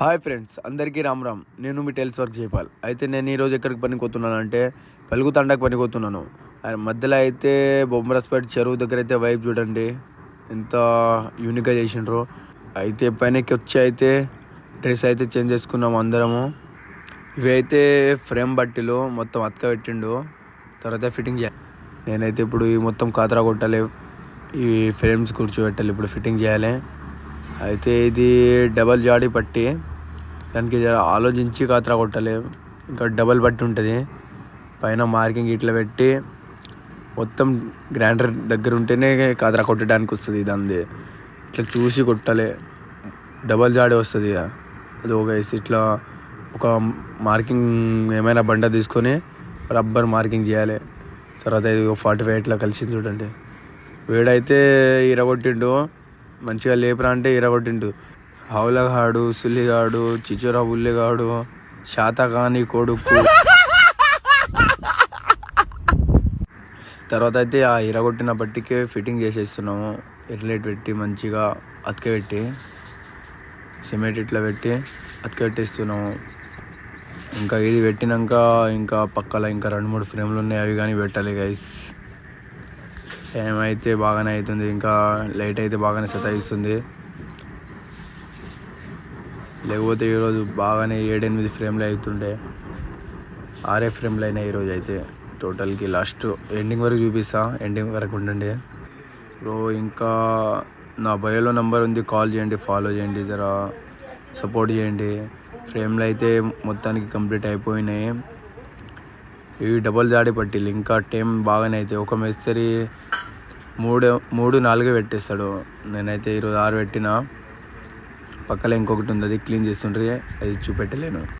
Hi friends, అందరికీ రామ్ రామ్. నేను మీ tells work Jaipal. అయితే నేను ఈరోజు ఎక్కడికి పనికొతున్నాను అంటే పలుగు తండాకు పనికొస్తున్నాను. మధ్యలో అయితే బొమ్మరస్పేట చెరువు దగ్గర అయితే వైపు చూడండి ఎంత యూనిక్గా చేసిండ్రు. అయితే పైనకి వచ్చి అయితే డ్రెస్ అయితే చేంజ్ చేసుకున్నాము అందరము. ఇవి అయితే ఫ్రేమ్ బట్టీలు మొత్తం అతక పెట్టిండు, తర్వాత ఫిట్టింగ్ చేయాలి. నేనైతే ఇప్పుడు ఈ మొత్తం కాతరా కొట్టాలి, ఈ ఫ్రేమ్స్ కూర్చోబెట్టాలి, ఇప్పుడు ఫిట్టింగ్ చేయాలి. అయితే ఇది డబల్ జాడీ పట్టి, దానికి ఆలోచించి కాతరా కొట్టాలి. ఇంకా డబల్ పట్టి ఉంటుంది, పైన మార్కింగ్ ఇట్లా పెట్టి మొత్తం గ్రైండర్ దగ్గర ఉంటేనే కాతరా కొట్టడానికి వస్తుంది. దాన్ని ఇట్లా చూసి కొట్టాలి, డబల్ జాడీ వస్తుంది. అది ఒక ఇట్లా ఒక మార్కింగ్ ఏమైనా బండ తీసుకొని రబ్బర్ మార్కింగ్ చేయాలి. తర్వాత ఇది 45 ఇట్లా కలిసింది చూడండి. వేడైతే ఇరగొట్టిండు, మంచిగా లేపరా అంటే ఇరగొట్టిండు. హౌలగాడు, సుల్లిగాడు, చిచోరా బుల్లిగాడు, శాతకాని కొడుకు. తర్వాత అయితే ఆ ఇరగొట్టిన బట్టికి ఫిట్టింగ్ చేసేస్తున్నాము. ఎర్లైట్ పెట్టి మంచిగా అతకబెట్టి సిమెంట్ ఇట్లా పెట్టి అతకబెట్టేస్తున్నాము. ఇంకా ఇది పెట్టినాక ఇంకా పక్కల ఇంకా 2-3 ఫ్రేమ్లు ఉన్నాయి, అవి కానీ పెట్టాలి గైస్. టైం అయితే బాగానే అవుతుంది, ఇంకా లైట్ అయితే బాగానే సతాయిస్తుంది. లేకపోతే ఈరోజు బాగానే 7-8 ఫ్రేమ్లు అవుతుండే, 6 ఫ్రేమ్లు అయినాయి ఈరోజు అయితే. టోటల్కి లాస్ట్ ఎండింగ్ వరకు చూపిస్తా, ఎండింగ్ వరకు ఉండండి బ్రో. ఇంకా నా బయోలో నెంబర్ ఉంది, కాల్ చేయండి, ఫాలో చేయండి, జరా సపోర్ట్ చేయండి. ఫ్రేమ్లు అయితే మొత్తానికి కంప్లీట్ అయిపోయినాయి. ఇవి డబల్ జాడీ పట్టీలు, ఇంకా టైం బాగానే అయితే. ఒక మేస్త్రి 3-4 పెట్టేస్తాడు. నేనైతే ఈరోజు 6 పెట్టిన. పక్కన ఇంకొకటి ఉంది, అది క్లీన్ చేస్తుండ్రి, అది చూపెట్టలేను.